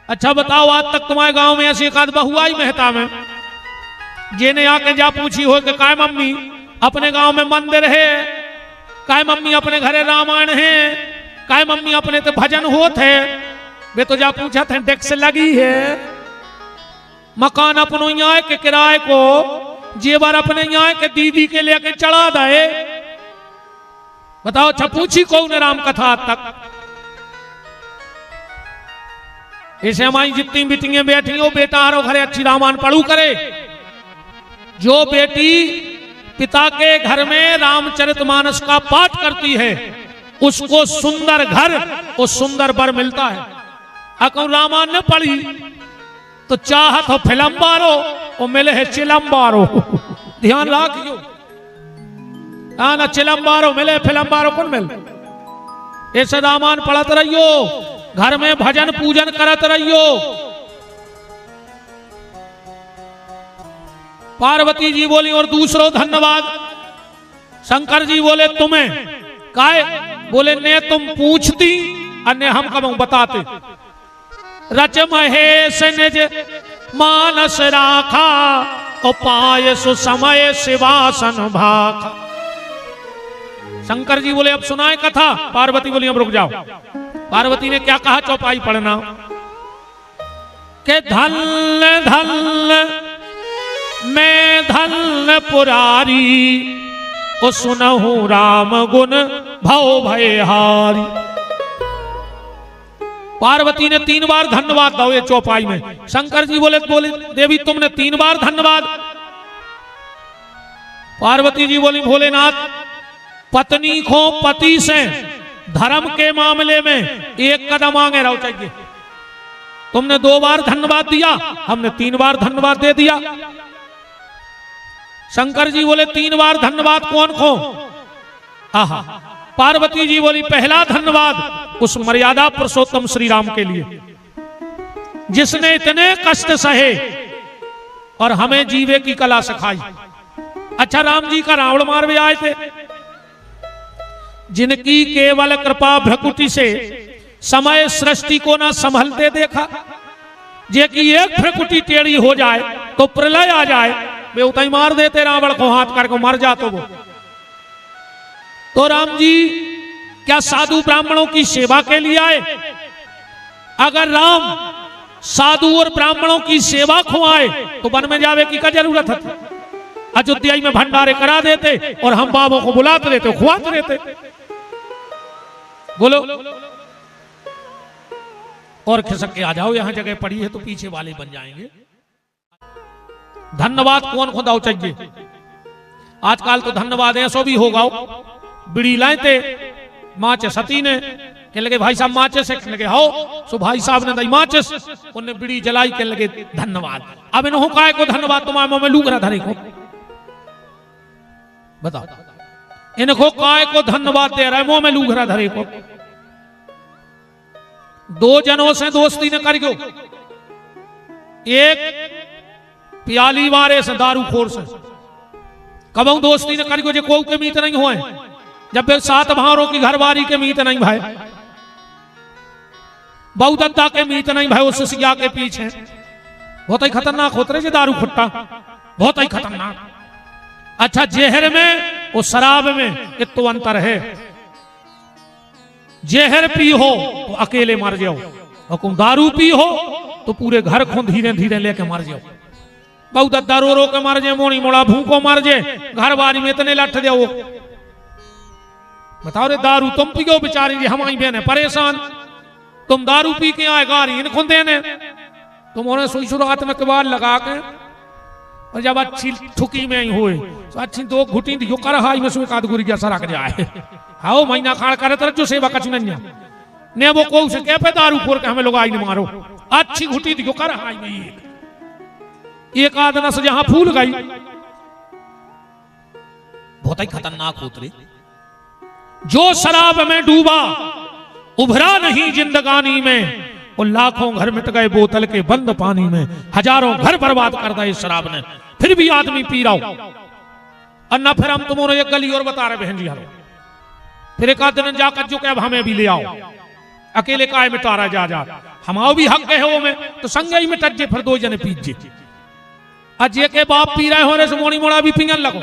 अच्छा बताओ, आज तक तुम्हारे गांव में ऐसी एक आध बहू आई मेहता में जेने आके जा पूछी हो कि काय मम्मी अपने गांव में मंदिर है, काय मम्मी अपने घरे रामायण है, काय मम्मी अपने तो भजन होत है? वे तो जा पूछा थे डेक्स लगी है, मकान अपनो यहाँ के किराए को, जेवर अपने यहाँ के दीदी के लेके चढ़ा दे। बताओ, अच्छा पूछी कौन राम कथा आज तक? ऐसे हमारी जितनी बेटियां बैठी हो, बेटा हरो घरे अच्छी रामायण पढ़ू करे। जो बेटी पिता के घर में रामचरितमानस का पाठ करती है उसको सुंदर घर और सुंदर वर मिलता है। अगर रामायण न पढ़ी तो चाहत हो फिल्म बारो और मिले है चिलम बारो। ध्यान रखियो, ना चिलम बारो मिले फिल्म बारो कौन मिल? ऐसे रामायण पढ़त रहियो, घर में भजन पूजन करत रहियो। पार्वती जी बोली और दूसरो धन्यवाद। शंकर जी बोले तुम्हें काय? बोले ने तुम पूछती अन्य हम कब बताते। रच महेश निज मानस राखा और पाय सुसमय शिवासन भाखा। शंकर जी बोले अब सुनाए कथा। पार्वती बोली अब रुक जाओ। पार्वती ने क्या कहा? चौपाई पढ़ना के धन्य धन्य मैं धन्य पुरारी ओ सुनहु राम गुण भव भयहारी। पार्वती ने 3 बार धन्यवाद दो ये चौपाई में। शंकर जी बोले देवी तुमने 3 बार धन्यवाद। पार्वती जी बोली भोलेनाथ पत्नी को पति से धर्म के मामले में 1 कदम आगे रहो चाहिए। तुमने 2 बार धन्यवाद दिया, हमने 3 बार धन्यवाद दे दिया। शंकर जी बोले 3 बार धन्यवाद कौन को? आहा। पार्वती जी बोली पहला धन्यवाद उस मर्यादा पुरुषोत्तम श्री राम के लिए जिसने इतने कष्ट सहे और हमें जीवे की कला सिखाई। अच्छा, राम जी का रावण मार भी आए थे, जिनकी केवल कृपा भ्रकुटी से समय सृष्टि को ना संभलते देखा। जे कि एक भ्रकुटी टेढ़ी हो जाए तो प्रलय आ जाए, वे उतई मार देते रावण को, हाथ करके मर जाते वो। तो राम जी क्या साधु ब्राह्मणों की सेवा के लिए आए? अगर राम साधु और ब्राह्मणों की सेवा को आए तो वन में जावे की क्या जरूरत है? अयोध्या में भंडारे करा देते और हम बाबों को बुलाते रहते, खुआते रहते। बोलो और खिसक के आ जाओ, यहां जगह पड़ी है तो पीछे वाले बन जाएंगे। धन्यवाद कौन खुदाओ चाहिए? आजकल तो धन्यवाद ऐसो भी होगा। बिड़ी लाए थे माचे सती ने कहने लगे भाई साहब माचे से कहने लगे हो, सो भाई साहब ने दई माचिस, उन्हें बिड़ी जलाई कहने लगे धन्यवाद। अब इन्हों काय को धन्यवाद तुम्हारे मुंह में लूग रहा धरे को? बताओ, इनको काय को धन्यवाद दे रहा है मुंह में लूग रहा धरे को? 2 जनों से दोस्ती न करियो, एक प्याली वारे से दारू खोर से कबू दोस्ती न करियो जो कोऊ के मीत नहीं हुए। जब वे 7 भारों की घरवारी के मीत नहीं भाई, बहुदत्ता के मीत नहीं भाई, उस सिया के पीछे बहुत ही खतरनाक होते रहे दारू खुट्टा, बहुत ही खतरनाक। अच्छा, जहर में और शराब में इतो अंतर है। जहर पी हो तो अकेले मर जाओ, और दारू पी हो तो पूरे घर को धीरे धीरे लेके मर जाओ। बहुत रो रो के मर जाए, मोनी मोड़ा भूखो मर जाए, घर बारी में इतने लठ दो। बताओ रे दारू तुम पियो बेचारी जी, हमारी बहन परेशान, तुम दारू पी के आए गारी इन खुदे ने, तुम उन्हें सुई शुरुआत में किबाड़ लगा के और जब अच्छी ठुकी में ही हुए तो अच्छी 2 घुटी दियो कर हाई में सुई गुरी गया सरक जाए। हाओ महीना खाड़ करे तरह जो सेवा कच नहीं ने वो को से कह पे दारू खोर के हमें लोग आई नहीं मारो, अच्छी घुटी दियो कर हाई में एक आध नस जहां फूल गई, बहुत ही खतरनाक उतरे। जो शराब में डूबा उभरा नहीं जिंदगानी में, और लाखों घर मिट गए बोतल के बंद पानी में। हजारों घर बर्बाद कर दिए शराब ने, फिर भी आदमी पी रहा हो। और ना फिर हम तुम्हारे एक गली और बता रहे बहन जी हारो, फिर एक आध दिन जाकर जो कि अब हमें भी ले आओ, अकेले काय मिटारा जा हमाओ भी हक है वो में, तो संगे ही में टज्जे फिर दो जने पीजे। अजे के बाप पी रहे होने से मोड़ी मोड़ा भी पिंगन लगो।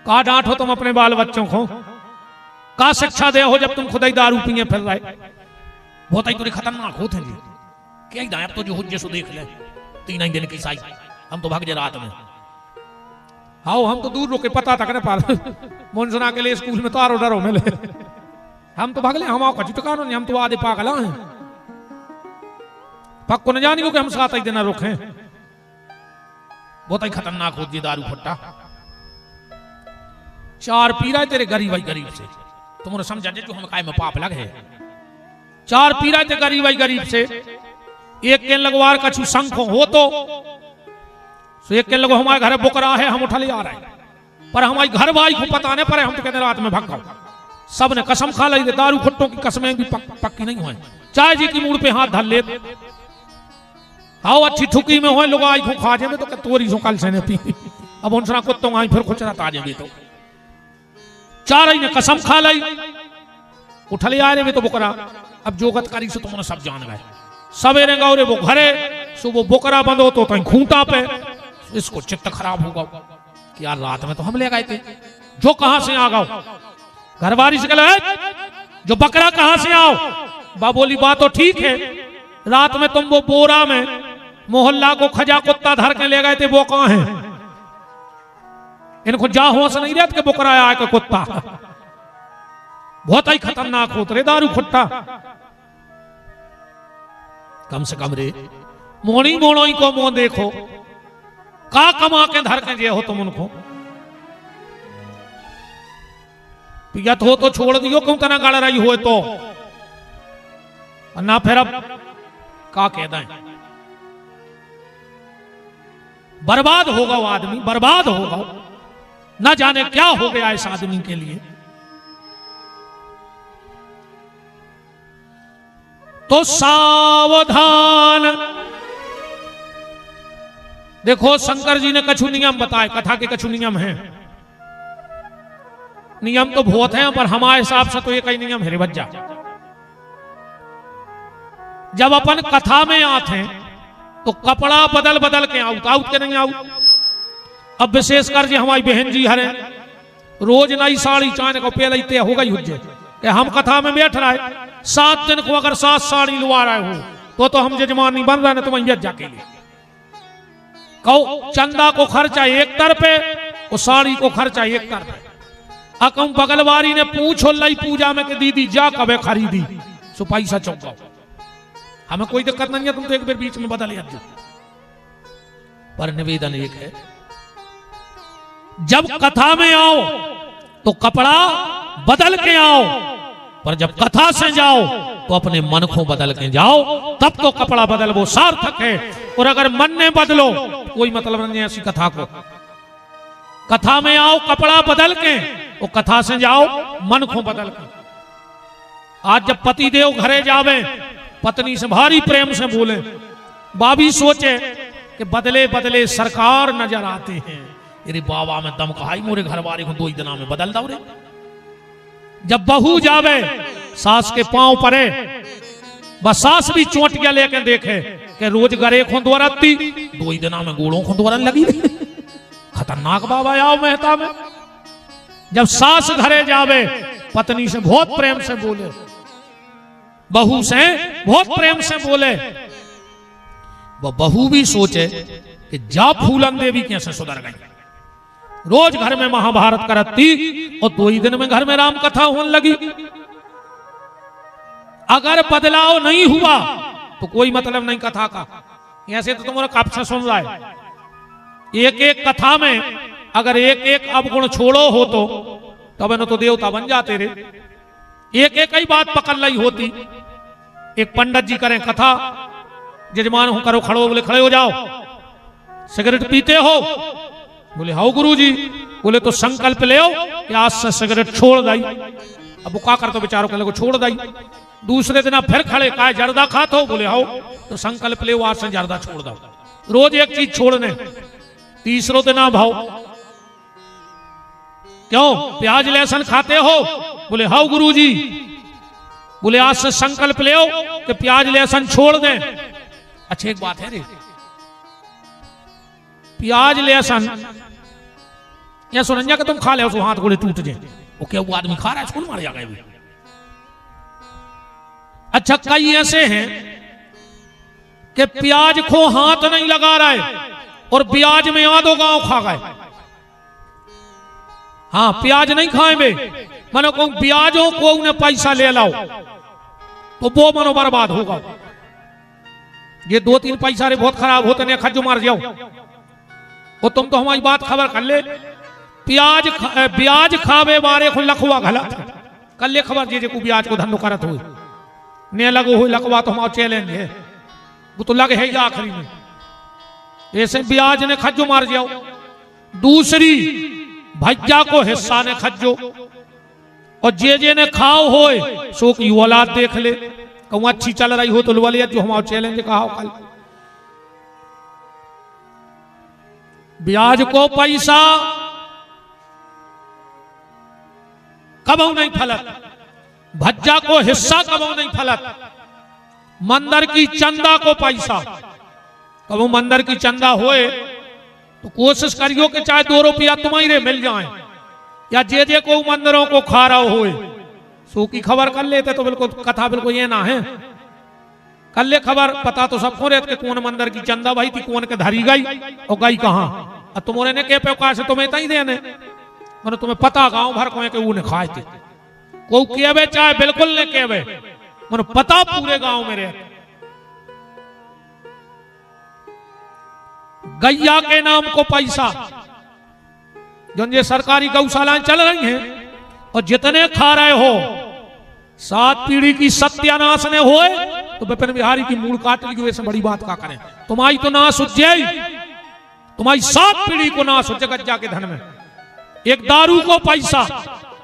का डांटो तुम अपने बाल बच्चों को, का शिक्षा दे हो जब तुम खुद ही दारू पिए फिर रहे। बहुत ही थोड़ी खतरनाक होते हैं जी। क्या ही तो जो हुज्जे सो देख ले 3 दिन की साई, हम तो भाग जे रात में। आओ हम तो दूर रोके पता तक न पाल मुंसना के लिए स्कूल में तो आरो डरो मिले, हम तो भागले हम आओ चुकानो नहीं, हम तो आधे पागल हैं। पक्को न जानी हो कि हम 7 ही दिन रुके। बहुत ही खतरनाक होती है दारू फट्टा। 4 पी रहा है तेरे गरीब भाई गरीब से, तुमने समझा जो हम काय में पाप लग है। 4 पी रहा है गरीब भाई गरीब से, एक के लगवार कछु संख हो तो एक के लगो हमारे घर बुक रहा है, हम उठा ले आ रहे हैं, पर हमारी घर भाई को पता नहीं पड़े, हम तो कहते रात में भग गए। सब ने कसम खा ली, दारू खुट्टों की कसमें भी पक्की नहीं हुई। चाय जी की मूड पे हाथ धर ले, आओ अच्छी थुकी में हो लोग आई को खा जाए तो तोरी सो कल से ने पी। अब उनसे कुत्तों आई फिर खुचरा ताजे भी तो 4 ने कसम खा ली, उठ ले आ रहे तो बुकरा। अब जोगत करी से तुमने सब जान गए। सवेरे गौरे वो घरे सुबह बुकरा बंद हो तो खूंटा पे, इसको चित्त खराब होगा कि यार रात में तो हम ले गए थे, जो कहां से आ गए। घरवारी से कहले जो बकरा कहां से आओ। बा बोली बात तो ठीक है, रात में तुम वो बोरा में मोहल्ला को खजा कुत्ता धर के ले गए थे, वो कहां है। इनको जा होश नहीं रहता कि बुकरा आया कि कुत्ता। बहुत ही खतरनाक होते रे दारू खुट्टा। कम से कम रे मोड़ी मोड़ोई को मुंह देखो, का कमा के धर के जे हो तुम उनको। पियत हो तो छोड़ दियो, क्यों तना गड़ रही हो तो ना फिर अब का कह दें। बर्बाद होगा वो आदमी, बर्बाद होगा। ना जाने क्या हो गया इस आदमी के लिए। तो सावधान। देखो शंकर जी ने कछु नियम बताए, कथा के कछु नियम हैं। नियम तो बहुत हैं, पर हमारे हिसाब से तो एक ही नियम है रे बच्चा। जब अपन कथा में आते हैं तो कपड़ा बदल बदल के आउट के नहीं आउट। अब विशेषकर जी हमारी बहन जी हरे रोज नई साड़ी चाने को पहले तय हो गई हुज्जे कि हम कथा में बैठ रहा है 7 दिन को अगर 7 साड़ी लुआ रहे हो तो हम जजमान नहीं बन रहे ना, तुम जाके लिए कहो चंदा को खर्चा 1 तर पे और साड़ी को खर्चा 1 तर पे। अकम बगलवारी ने पूछो लाई पूजा में कि दीदी जा कबे खरीदी सो पैसा चौका। हमें कोई दिक्कत नहीं है, तुम तो एक बार बीच में बदल दो। पर निवेदन एक है, जब कथा में आओ तो कपड़ा बदल के आओ, पर जब कथा से जाओ तो अपने मन को बदल के जाओ, तब तो कपड़ा बदल वो सार्थक है। और अगर मन ने बदलो कोई मतलब नहीं है ऐसी कथा को। कथा में आओ कपड़ा बदल के, और कथा से जाओ मन को बदल के। आज जब पति देव घरे जावे पत्नी से भारी प्रेम से बोले, बाबी सोचे कि बदले बदले सरकार नजर आते हैं। अरे बाबा में दम कहाई मोरे घर वाले को 2 ही दिना में बदल दो रे। जब बहू जावे सास के पांव परे, बस सास भी चोटिया लेके देखे कि रोज गरे को दोरती 2 ही दिना में गोड़ों को दोरन लगी। खतरनाक बाबा आओ मेहता में। जब सास घरे जावे पत्नी से बहुत प्रेम से बोले, बहू से बहुत प्रेम से बोले, वो बहू भी सोचे कि जा फूलन देवी कैसे सुधर गई। रोज घर में महाभारत करती और 2 ही दिन में घर में राम कथा होने लगी। अगर बदलाव नहीं हुआ तो कोई मतलब नहीं कथा का। ऐसे तो तुम्हारा कब से सुन रहा है, एक एक कथा में अगर एक एक अवगुण छोड़ो हो तो तब न तो देवता बन जाते रे। एक एक ही बात पकड़ ली होती। एक पंडित जी करें कथा, जजमान हो करो खड़ो, बोले खड़े हो जाओ। सिगरेट पीते हो? बोले हाउ गुरुजी। बोले तो संकल्प ले कि आज से सिगरेट छोड़ दाई। अब वो क्या कर तो बेचारों के छोड़ दाई। दूसरे दिन फिर खड़े, कहा जर्दा खाते हो? बोले हाउ। तो संकल्प ले आज से जर्दा छोड़ दो, रोज एक चीज छोड़ने। तीसरो दिन भाव क्यों प्याज लहसुन खाते हो? बोले हाउ गुरुजी। बोले आज से संकल्प ले कि प्याज लहसुन छोड़ दें। अच्छा एक बात है रे, प्याज लहसुन या सुरंजा के तुम खा ले तो हाथ गोड़े टूट जाए, वो क्या वो आदमी खा रहा है स्कूल मार जाएगा भी। अच्छा कई ऐसे हैं कि प्याज को हाथ नहीं लगा रहा है और प्याज में आधो गांव खा गए। हाँ प्याज नहीं खाएंगे, मानो को प्याजों को उन्हें पैसा ले लाओ तो वो मनो बर्बाद होगा। ये 2-3 पैसा रे बहुत खराब होते ने खज्जू मार जाओ। वो तुम तो हमारी बात खबर कर ले, प्याज खावे बारे को लखवा घला कल ले खबर जे को प्याज को धंधो करत हो ने लगो हो लखवा तो हमारा चैलेंज है, वो तो लगे है आखिरी में ऐसे प्याज ने खज्जो मार जाओ। दूसरी भैया को हिस्सा ने खज्जो और जे ने खाओ होए सो की औलाद देख ले, कहूँ अच्छी चल रही हो तो वाली जो हमारा चैलेंज कहा कल। ब्याज को पैसा कबहू नहीं फलत, भज्जा को हिस्सा कबहू नहीं फलत। मंदिर की चंदा को पैसा कबहू मंदिर की चंदा होए तो कोशिश करियो कि चाहे 2 रुपया तुम्हारे मिल जाए, या जे को मंदिरों को खा रहा होए सो की खबर कर लेते तो बिल्कुल कथा बिल्कुल ये ना है। कर ले खबर, पता तो सबको रहते कौन मंदिर की चंदा भाई थी, कौन के धरी गई और गई कहां। अब तुम्हारे ने के पे से तुम्हें तई देने मैंने तुम्हें पता गांव भर को उन्हें खाए थे को केवे चाहे बिल्कुल ने केवे मैंने पता पूरे गांव में रहे। गैया के नाम को पैसा जो ये सरकारी गौशालाएं चल रही हैं और जितने खा रहे हो 7 पीढ़ी की सत्यानाश ने होए तो विपिन बिहारी की मूल काट ली। वैसे बड़ी बात का करें, तुम्हारी तो नाश उज्जैई, तुम्हारी 7 पीढ़ी को नाश उज्जै गज्जा के धन में। एक दारू को पैसा,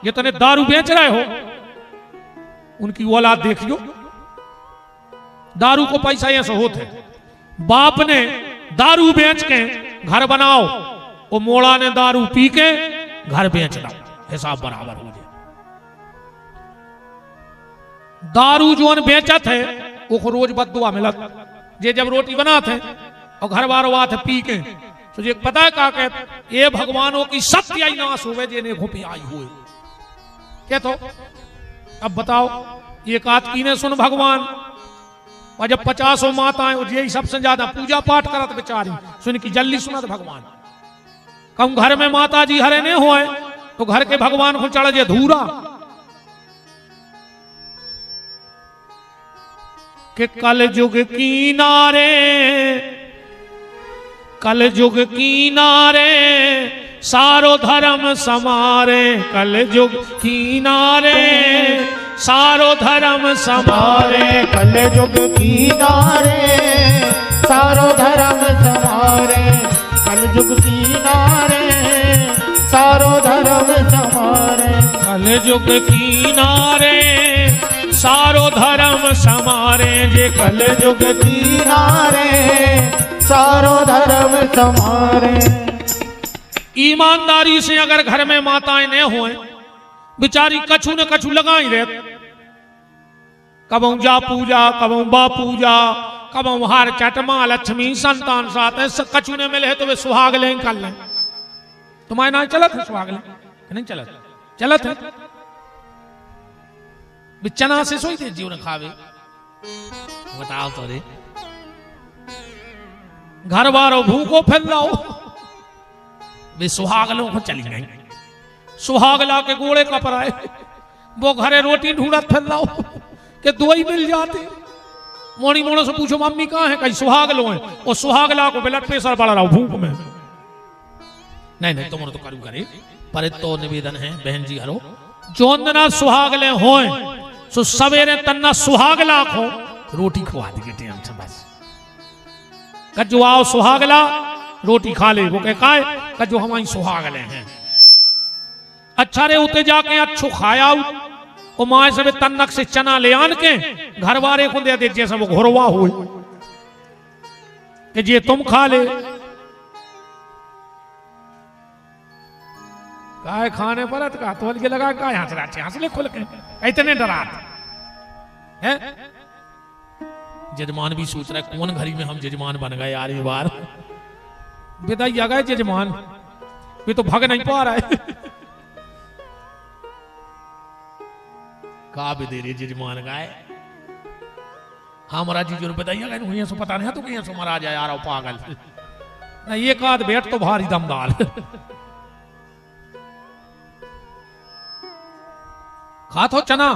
जितने दारू बेच रहे हो उनकी औलाद देखियो, दारू को पैसा ऐसे होते। बाप ने दारू बेच के घर बनाओ, वो मोड़ा ने दारू पी के घर बेच लो, हिसाब बराबर हो जाए। दारू जो बेचत है वो रोज बददुआ मिलत, जे जब रोटी बनाते और घर बार बात पी के तो ये पता है का कहते ये भगवानों की सत्य आई नाश हुए जे ने घोपी आई हुए क्या। तो अब बताओ एक आत की ने सुन भगवान, और जब 50 माताएं यही सबसे ज्यादा पूजा पाठ करत बेचारी सुन की जल्दी सुनत भगवान। कम घर में माता जी हरे ने होए तो घर के भगवान को चढ़ जे धूरा कि कल युग किनारे, कल युग किनारे सारो धर्म समारे, कल युग किनारे सारो धर्म समारे, कल युग किनारे सारो धर्म समारे, कल युग किनारे सारो धर्म समारे, कल युग किनारे सारो धर्म समारे, जे कल युग किनारे सारो धर्म समारे। ईमानदारी से अगर घर में माताएं न होए बिचारी कछु न कछु लगाई रहे, कबों जा पूजा कबों बा पूजा कबों हार चटमा लक्ष्मी संतान साथ है, कछु ने मिले तो वे सुहाग लें कर लें। तुम्हारे ना चलत है सुहाग लें नहीं चलत, चलत है चना से सोई थे जीवन खावे। बताओ तो रे घर बारो भूखो फैल रहो वे सुहागलों को चली गई, सुहागला के गोड़े कपराए वो घरे रोटी ढूंढत फिर रहो कि 2 ही मिल जाते। मोनी मोड़ो से पूछो मम्मी कहाँ है, कहीं सुहागलो है, और सुहागला को ब्लड प्रेशर बढ़ रहा भूख में। नहीं नहीं तुम तो करू करे पर तो निवेदन है बहन जी हरो जोंदना सुहागले होए सो सवेरे तन्ना सुहागला को रोटी खवा दी टेम से बस कजो आओ सुहागला रोटी खा ले, वो काय कजो हमारी सुहागले हैं। अच्छा रे उते जाके अच्छो खाया वो माए सब तन्नक से चना ले आन के घर वाले को दे दे जैसा वो घोरवा हुए कि जे तुम खा ले। काय खाने पर का तो के लगा काय हंस रहा हंस ले खुल के इतने डरा है जजमान भी सोच रहा है कौन घड़ी में हम जजमान बन गए यार, ये बार विदाई आ गए जजमान, ये तो भाग नहीं पा रहा है। का भी दे रही जजमान गाय, हाँ महाराज जी जो बताइए गए सो पता नहीं है तो कहीं सो महाराज यार आओ पागल नहीं, एक आध बेट तो भारी दमदार। खा तो चना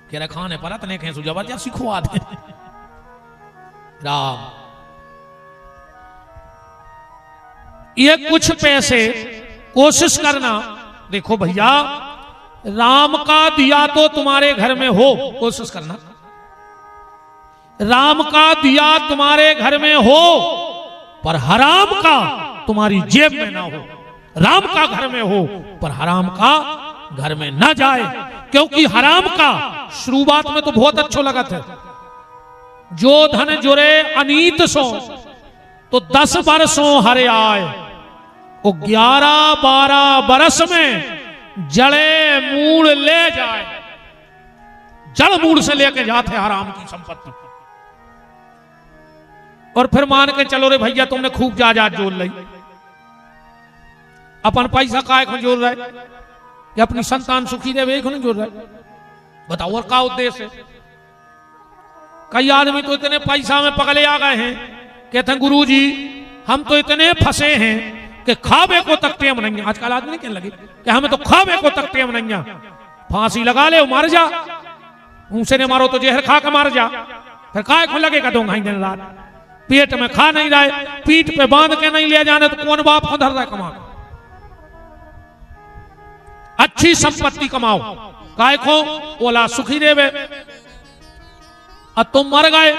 कह रहे खाने पर तने कहीं सो जबरदस्ती खुआ दे राम। ये कुछ पैसे कोशिश करना, देखो भैया राम का दिया तो तुम्हारे घर में हो, कोशिश करना राम का दिया तुम्हारे घर में हो, पर हराम का तुम्हारी जेब में ना हो। राम का घर में हो पर हराम का घर में ना जाए, क्योंकि हराम का शुरुआत में तो बहुत अच्छो लगा था, जो धन जुरे अनीत सो तो 10 बरसों हरे आए, वो 11-12 बरस में जड़े मूल ले जाए, जड़ मूल से लेके जाते हराम की संपत्ति। और फिर मान के चलो रे भैया तुमने खूब जायदाद जोड़ ली, अपन पैसा काय को जोड़ रहे कि अपनी संतान सुखी रहे नहीं जोड़ रहे, बताओ और का उद्देश्य है। कई आदमी तो इतने पैसा में पगले आ गए हैं, कहते हैं गुरुजी हम तो इतने फंसे हैं कि खावे को तक टेम नहीं है। आजकल आदमी कहने लगे कि हमें तो खावे को तक टेम नहीं है, फांसी लगा ले मर जा, उनसे ने मारो तो जहर खा के मार जा, फिर काय को लगेगा दो घाई दिन रात, पेट में खा नहीं रहे, पीठ पे बांध के नहीं ले जाने तो कौन बाप को धर रहा है कमा। अच्छी संपत्ति कमाओ, काय को ओला सुखी देवे, और तुम मर गए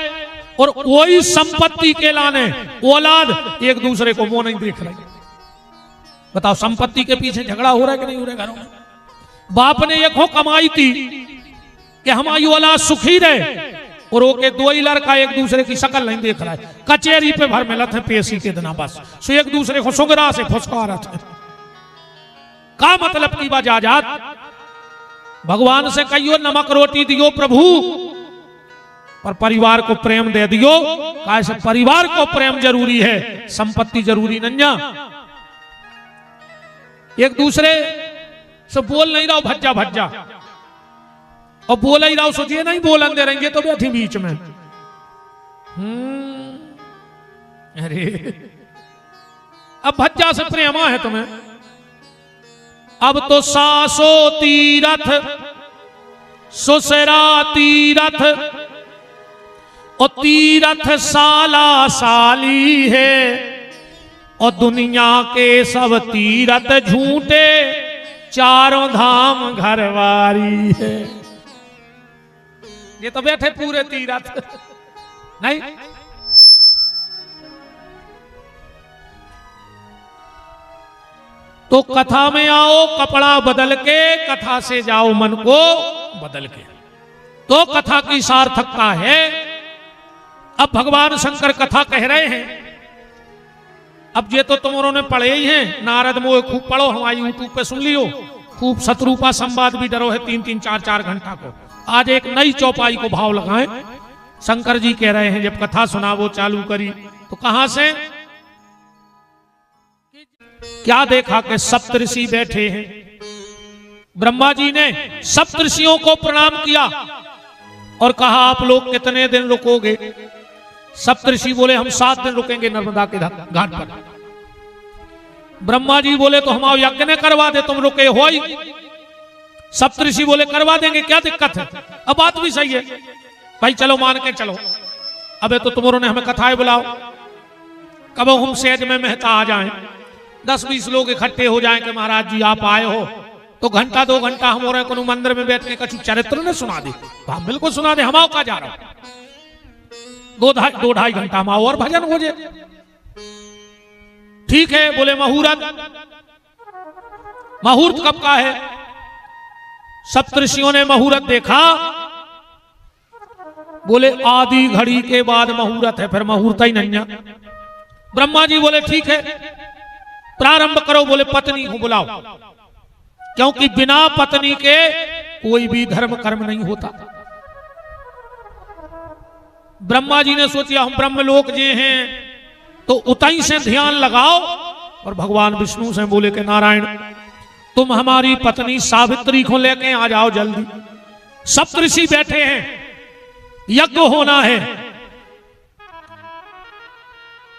और कोई संपत्ति के लाने औलाद एक दूसरे को वो नहीं देख रहे। बताओ संपत्ति के पीछे झगड़ा हो रहा है कि नहीं हो रहा घरों में। बाप ने एक हो कमाई थी कि हमारी औलाद सुखी रहे, और वो के दो ही लड़का एक दूसरे की शक्ल नहीं देख रहा है, कचेरी पे भर मिलत है पेशी के दिन बस, सो एक दूसरे को सुगरा से फुसका रहे थे। का मतलब की बात आजाद, भगवान से कहियो नमक रोटी दियो प्रभु, पर परिवार को प्रेम दे दियो, कैसे परिवार को प्रेम जरूरी है, संपत्ति जरूरी नहीं। एक दूसरे से बोल नहीं रहा भज्जा भज्जा, और बोल ही रहा सोचिए नहीं बोलन दे रहेंगे तो बैठी बीच में। अरे अब भज्जा से प्रेमा है तुम्हें, अब तो सासो तीरथ ससुरा तीरथ और तीरथ साला साली है, और दुनिया के सब तीरथ झूठे, चारों धाम घरवारी है। ये तो बैठे पूरे तीरथ नहीं। तो कथा में आओ कपड़ा बदल के, कथा से जाओ मन को बदल के, तो कथा की सार्थकता है। अब भगवान शंकर कथा कह रहे हैं, अब ये तो तुमरों ने पढ़े ही हैं, नारद मोह खूब पढ़ो, हमारी यूट्यूब पे सुन लियो, खूब शत्रुपा संवाद भी डरो है 3-3, 4-4 घंटा को। आज एक नई चौपाई को भाव लगाएं। शंकर जी कह रहे हैं जब कथा सुना वो चालू करी तो कहां से क्या देखा कि सप्तऋषि बैठे हैं। ब्रह्मा जी ने सप्तऋषियों को प्रणाम किया और कहा आप लोग कितने दिन रुकोगे। सप्तऋषि बोले हम 7 दिन रुकेंगे नर्मदा के घाट पर। ब्रह्मा जी बोले तो हम यज्ञ ने करवा दे, तुम रुके हो ही। सप्तऋषि बोले करवा देंगे, क्या दिक्कत है। अब बात भी सही है भाई, चलो मान के चलो। अबे तो तुमरों ने हमें कथाएं बुलाओ, कब हम सेज में मेहता आ जाएं, 10-20 लोग इकट्ठे हो जाएं कि महाराज जी आप आए हो, तो घंटा 2 घंटा हम और को मंदिर में बैठ के कछु चरित्र ने सुना दे, तो हम बिल्कुल सुना दे। हम आओ का जा रहा हूं 2-2.5 घंटा हम आओ और भजन हो जाए। ठीक है बोले मुहूर्त कब का है। सप्तऋषियों ने मुहूर्त देखा, बोले आधी घड़ी के बाद मुहूर्त है, फिर मुहूर्त ही नहीं है। ब्रह्मा जी बोले ठीक है प्रारंभ करो। बोले पत्नी को बुलाओ, क्योंकि बिना पत्नी के कोई भी धर्म कर्म नहीं होता। ब्रह्मा जी ने सोचा हम ब्रह्मलोक जे हैं तो उतई से ध्यान लगाओ, और भगवान विष्णु से बोले कि नारायण तुम हमारी पत्नी सावित्री को लेके आ जाओ जल्दी, सप्तऋषि बैठे हैं, यज्ञ होना है।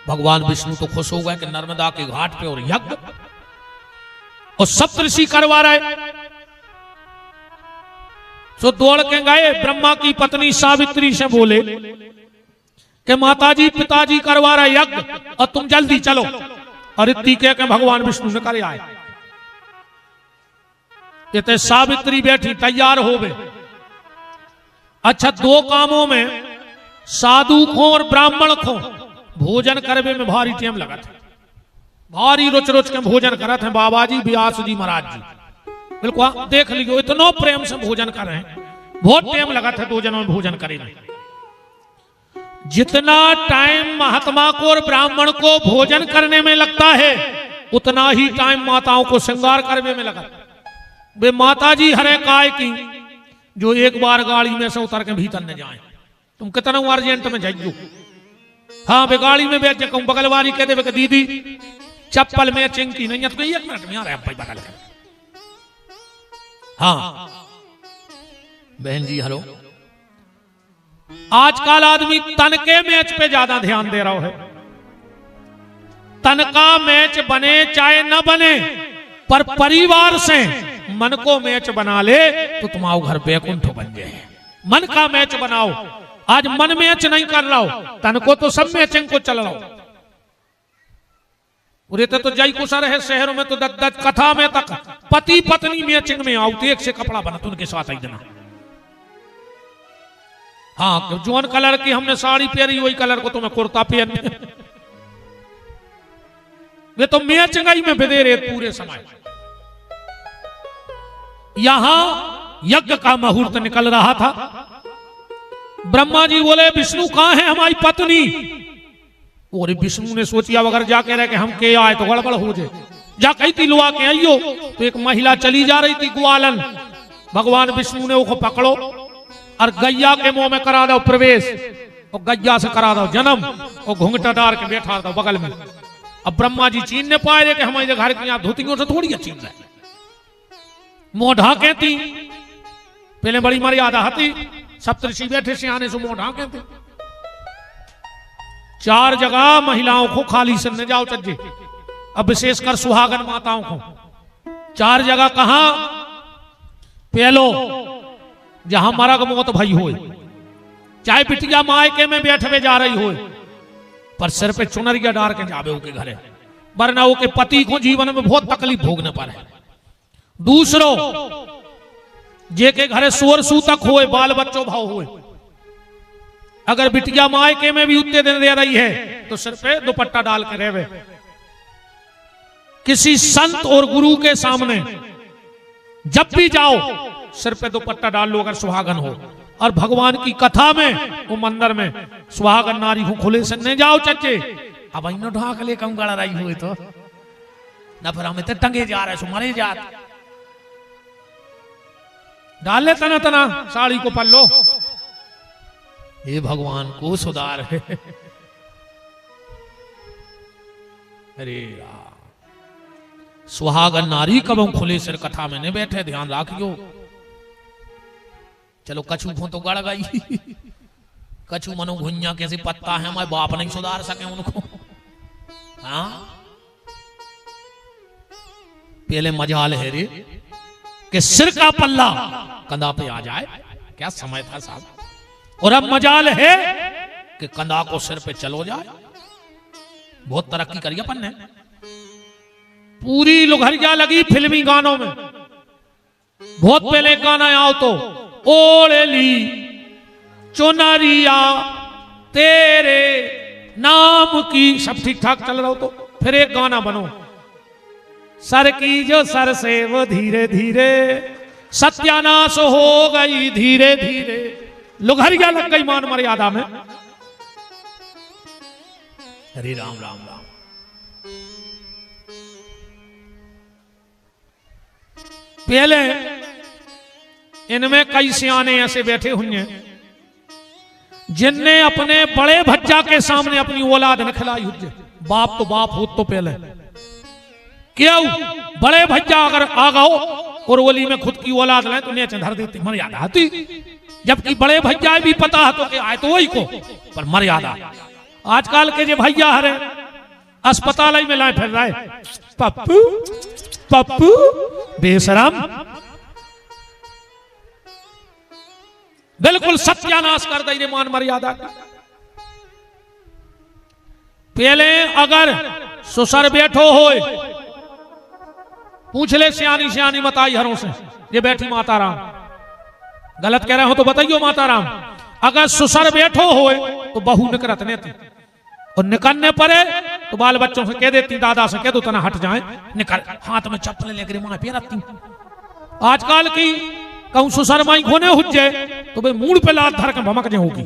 भगवान विष्णु तो खुश हो गए कि नर्मदा के घाट पे और यज्ञ, और सप्तऋषि करवा रहे। तो दौड़ के गए, ब्रह्मा की पत्नी सावित्री से बोले कि माताजी पिताजी करवा रहे यज्ञ और तुम जल्दी चलो। और इतनी कह के भगवान विष्णु ने करे आए। ये तो सावित्री बैठी तैयार हो गए। अच्छा, दो कामों में साधु को और ब्राह्मण को भोजन करने में भारी टाइम लगा था, भारी रुच रुच के भोजन करते हैं बाबा जी व्यास जी महाराज जी, बिल्कुल देख लीजिए इतना प्रेम से भोजन कर रहे हैं, बहुत टाइम लगा था दो जनों में भोजन करेंगे। जितना टाइम महात्मा को और ब्राह्मण को भोजन करने में लगता है उतना ही टाइम माताओं को श्रृंगार करने में लगा। वे माता जी हरे काय की जो एक बार गाड़ी में से उतर के भीतर न जाए, तुम कितना अर्जेंट में जाइयो। हाँ, वे गाड़ी में बैठ जाऊं, बगल वाली कह दे दीदी चप्पल में चिंकी नहीं है तो 1 मिनट में आ रहा है भाई बगल के। हाँ बहन जी हेलो, आजकल आदमी तन के मैच पे ज्यादा ध्यान दे रहा है। तन का मैच बने चाहे न बने, पर परिवार से मन को मैच बना ले तो तुम्हारा घर बैकुंठ बन जाए। मन का मैच बनाओ। आज मन मैच नहीं कर रहा हो, तन को तो सब मैचिंग को चल रहा हो। तो जय कुशर है शहरों में तो दत कथा में तक पति पत्नी मैचिंग में आओ तो एक से कपड़ा बना तो उनके साथ आई देना। हाँ, जोन कलर की हमने साड़ी पहनी वही कलर को तुम्हें कुर्ता पहन। वे तो मैचिंग में बिदे रहे पूरे समय। यहां यज्ञ का मुहूर्त निकल रहा था। ब्रह्मा जी बोले विष्णु कहां है हमारी पत्नी? और विष्णु ने सोचिया अगर जाके रह के हम के आए तो गड़बड़ हो जाए, जा कही थी लुआ के आइयो। तो एक महिला चली जा रही थी ग्वालन। भगवान विष्णु ने उसको पकड़ो और गैया के मुंह में करा दो प्रवेश, और गैया से करा दो जन्म, और घूंघटा डाल के बैठा दो बगल में। अब ब्रह्मा जी चीन ने पाए कि हमारे घर की यहां धोतियों से थोड़ी अच्छी है, मुंह ढाके थी। पहले बड़ी मर्यादा थी, सप्तऋषि बैठे से आने से मुंह ढाके थे। 4 जगह महिलाओं को खाली से न जाओ चज्जे, अब विशेषकर सुहागन माताओं को 4 जगह कहां? पहलो जहां मरग मौत भई हो, चाहे बिटिया मायके में बैठे जा रही हो, पर सिर पे चुनरिया डाल के जावे के घरे, वरना वो के पति को जीवन में बहुत तकलीफ भोगने पर है। दूसरो जे के घरे सोर सूतक होए, बाल बच्चों भाव होए, अगर बिटिया मायके में भी उतने दिन दे रही है तो सिर पे दुपट्टा डाल के रहे। किसी संत और गुरु के सामने जब भी जाओ सिर पे दुपट्टा डाल लो अगर सुहागन हो। और भगवान की कथा में वो मंदिर में सुहागन नारी को खुले से नहीं जाओ चच्चे। अब इन ढाक ले कम गड़ा रही हुई तो न फिर हमें तो टंगे जा रहे सो मरे जा डाले तना तना साड़ी को पल्लो। ये भगवान को सुधार है। अरे सुहागन नारी कब खुले सिर कथा में नहीं बैठे, ध्यान रखियो। चलो कछु को तो गड़ गई, कछु मनो घुइया कैसे पत्ता है, हमारे बाप नहीं सुधार सके उनको। हाँ पहले मजाल है रे कि सिर का पल्ला कंधा पे आ जाए, क्या समय था साहब। और अब मजाल है कि कंधा को सिर पे चलो जाए। बहुत तरक्की करी अपन ने, पूरी लुघरिया लगी फिल्मी गानों में। बहुत पहले गाना आओ तो ओढ़ ली चुनरिया तेरे नाम की, सब ठीक ठाक चल रहा हो तो फिर एक गाना बनो, सर की जो सर से वो धीरे धीरे सत्यानाश हो गई धीरे धीरे। लुघरिया लग गई मान मर्यादा में। हरे राम राम राम। पहले इनमें कई सियाने ऐसे बैठे हुए जिनने अपने बड़े भज्जा के सामने अपनी औलाद न खिलाई हुज्जे, बाप तो बाप हो तो पहले क्यों बड़े भज्जा अगर आ गओ और ओली में खुद की औलाद लें तो नीचे धर देती, मर्यादा आती। जबकि बड़े भज्जा भी पता है तो आए तो वही को, पर मर्यादा। आजकल के जो भैया हरे अस्पताल में लाए फिर रहे पप्पू पप्पू बेशरम, बिल्कुल सत्यानाश कर दे मान मर्यादा का। पहले अगर सुसर बैठो हो पूछ ले सियानी सियानी बताई हरों से, ये बैठी माता राम, गलत कह रहे हो तो बताइयो माता राम। अगर सुसर बैठो हो तो बहू निकरत नहीं थी, और निकलने पड़े तो बाल बच्चों से कह देती, दादा से कह दो तना हट जाए, निकल हाथ में चप्पल लेकर मां पे रखती। आजकल की कहूं सुसर माई खोने हुज्जे तो भाई मूड पे लात धर के भमक जाए होगी,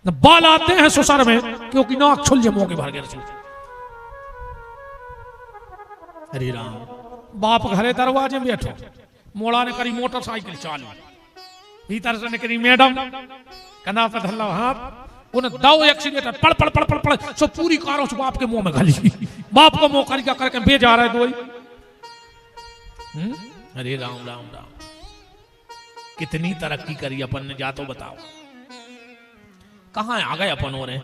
न बाल आते हैं सुसर में क्योंकि नाक छुल जे मोके भर गए। हरे राम, बाप घरे दरवाजे में बैठो, मोड़ा ने करी मोटरसाइकिल चालू, भीतर से निकली मैडम कना पे धल्ला हाथ, उन्हें दो एक्सीडेंट पड़ पड़ पड़ पड़ पड़ सो पूरी कारों से बाप के मुंह में घली, बाप को मुंह करी करके भेज आ रहा है दो। अरे राम राम राम, कितनी तरक्की करी अपन ने, जा तो बताओ कहां आ गए अपन हो रहे।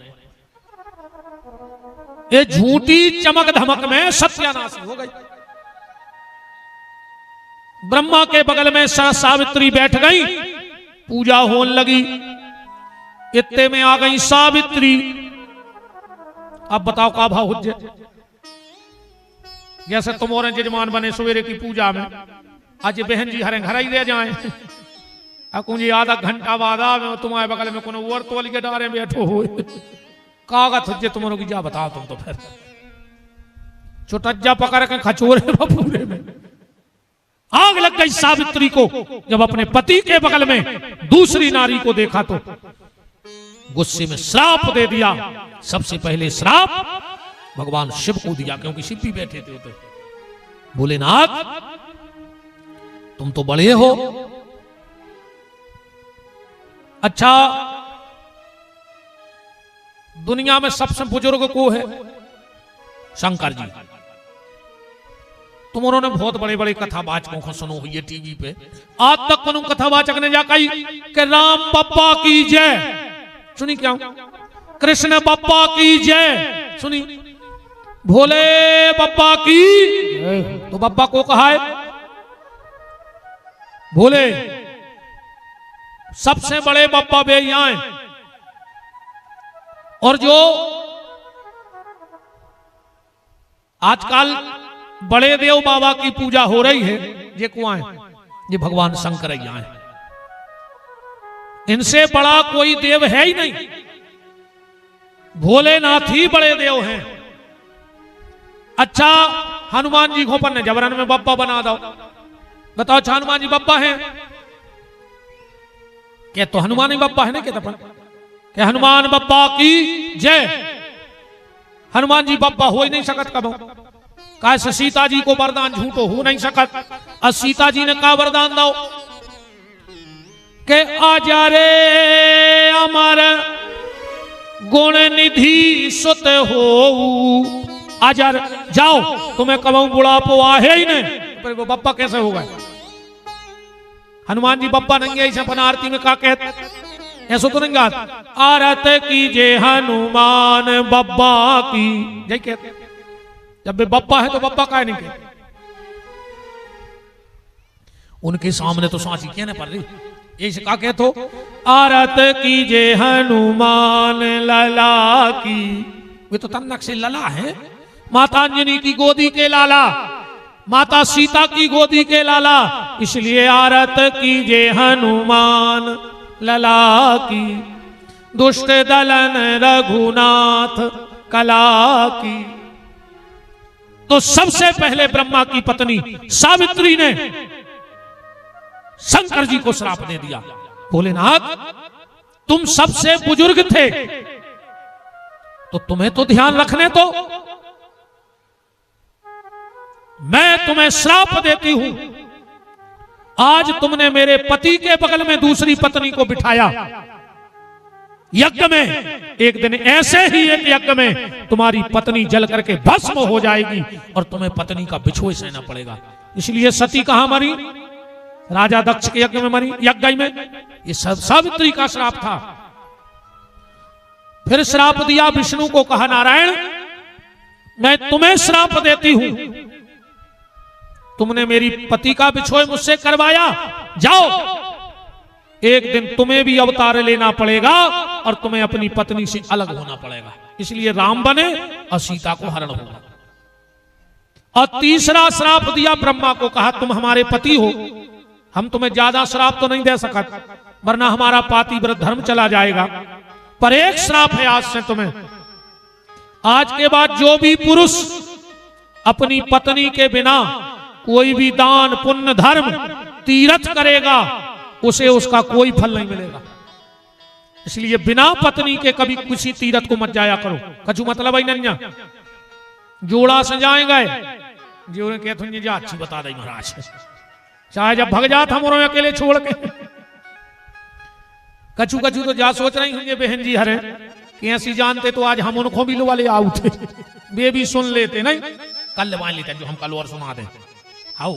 ये झूठी चमक धमक में सत्यानाश हो गई। ब्रह्मा के बगल में सावित्री बैठ गई, पूजा होने लगी, इतने में आ गई सावित्री। अब बताओ का भाव हुज्जे, जैसे तुम और जजमान बने सवेरे की पूजा में, आज बहन जी हरे घर ही रह जाए, जी आधा घंटा बाद में तुम्हारे बगल में कोनो और तोल के डारे बैठो हो, कागज हुज्जे तुम्हारों की जा बताओ तुम तो फिर चुटज्जा पकड़ के खचोरे पूरे में। आग लग गई सावित्री को जब अपने पति के बगल में दूसरी नारी को देखा तो गुस्से में श्राप दे दिया। सबसे पहले श्राप भगवान शिव को दिया, क्योंकि शिव भी बैठे थे उधर। भोलेनाथ तुम तो बड़े हो, अच्छा दुनिया में सबसे बुजुर्ग को है शंकर जी। तुम उन्होंने बहुत बड़े बड़े कथावाचकों को सुनो हुई है टीवी पे, आज तक कोनो कथावाचक ने जाकर कि राम बप्पा की जय सुनी क्या, कृष्ण बप्पा की जय सुनी, भोले बप्पा की, तो बप्पा को कहा है भोले, सबसे बड़े बप्पा बे यहां हैं। और जो आजकल बड़े देव बाबा की पूजा हो रही है, ये कौन है, ये भगवान शंकर यहां है। इनसे बड़ा कोई देव है ही नहीं, भोलेनाथ ही बड़े देव हैं। अच्छा हनुमान जी को अपन जबरन में बप्पा बना दो, बताओ अच्छा हनुमान जी बप्पा हैं क्या, तो हनुमान ही बप्पा है ना क्या, कि हनुमान बप्पा की जय। हनुमान जी बप्पा हो ही नहीं सकत कबो, कैसे सीता जी को वरदान झूठो हो नहीं सकत। और सीता जी ने कहा वरदान दो के आजा रे अमर गुण निधि सुत हो, आजा जाओ, तुम्हें कबू बुढ़ापो आहे ही नहीं, पर वो बप्पा कैसे होगा। हनुमान जी बप्पा नहीं है, इसे अपन आरती में क्या कहते, ऐसा तो नहीं गात, आरत कीजे हनुमान बप्पा की जय कहते। जब वे बप्पा है तो बप्पा का नहीं कहते, उनके सामने तो सांची कहने पड़ रही, ऐसे क्या कहते हो, आरत कीजे हनुमान लला की, वे तो तन्नक से लला है, माता अंजनी की गोदी के लाला, माता सीता की गोदी के लाला, इसलिए आरत कीजे हनुमान लला की, दुष्ट दलन रघुनाथ कला की। तो सबसे पहले ब्रह्मा की पत्नी सावित्री ने शंकर जी को श्राप दे दिया, भोलेनाथ तुम सबसे बुजुर्ग थे तो तुम्हें तो ध्यान रखने तो, मैं तुम्हें श्राप देती हूं, आज तुमने मेरे पति के बगल में दूसरी पत्नी को बिठाया, यज्ञ में एक दिन ऐसे ही एक यज्ञ में तुम्हारी पत्नी जल करके भस्म हो जाएगी और तुम्हें पत्नी का बिछोह सहना पड़ेगा। इसलिए सती कहां मरी? राजा दक्ष के यज्ञ में मरी, यज्ञ में। ये सब सावित्री का श्राप था। फिर श्राप दिया विष्णु को, कहा नारायण मैं तुम्हें श्राप देती हूं, तुमने मेरी पति का बिछोह मुझसे करवाया, जाओ एक दिन तुम्हें भी अवतार लेना पड़ेगा और तुम्हें अपनी पत्नी से अलग होना पड़ेगा। इसलिए राम बने और सीता को हरण होगा। और तीसरा श्राप दिया ब्रह्मा को, कहा तुम हमारे पति हो, हम तुम्हें ज्यादा श्राप तो नहीं दे सकते वरना हमारा पातिव्रत धर्म चला जाएगा, पर एक श्राप है आज से तुम्हें, आज के बाद जो भी पुरुष अपनी पत्नी के बिना कोई भी दान पुण्य धर्म तीर्थ करेगा उसे उसका कोई फल नहीं मिलेगा। इसलिए बिना पत्नी के कभी किसी तीर्थ को मत जाया करो। कछु मतलब नन्या जोड़ा से जाएंगे जोड़े कहते जा अच्छी बता दे महाराज, चाहे जब भग जात हम अकेले छोड़ के। कछु कछु तो जा सोच रही होंगे बहन जी हरे कि ऐसी जानते तो आज हम उनको भी वाले आउ थे, वे भी सुन लेते। नहीं कल मान लेते जो हम कल और सुना दे, आओ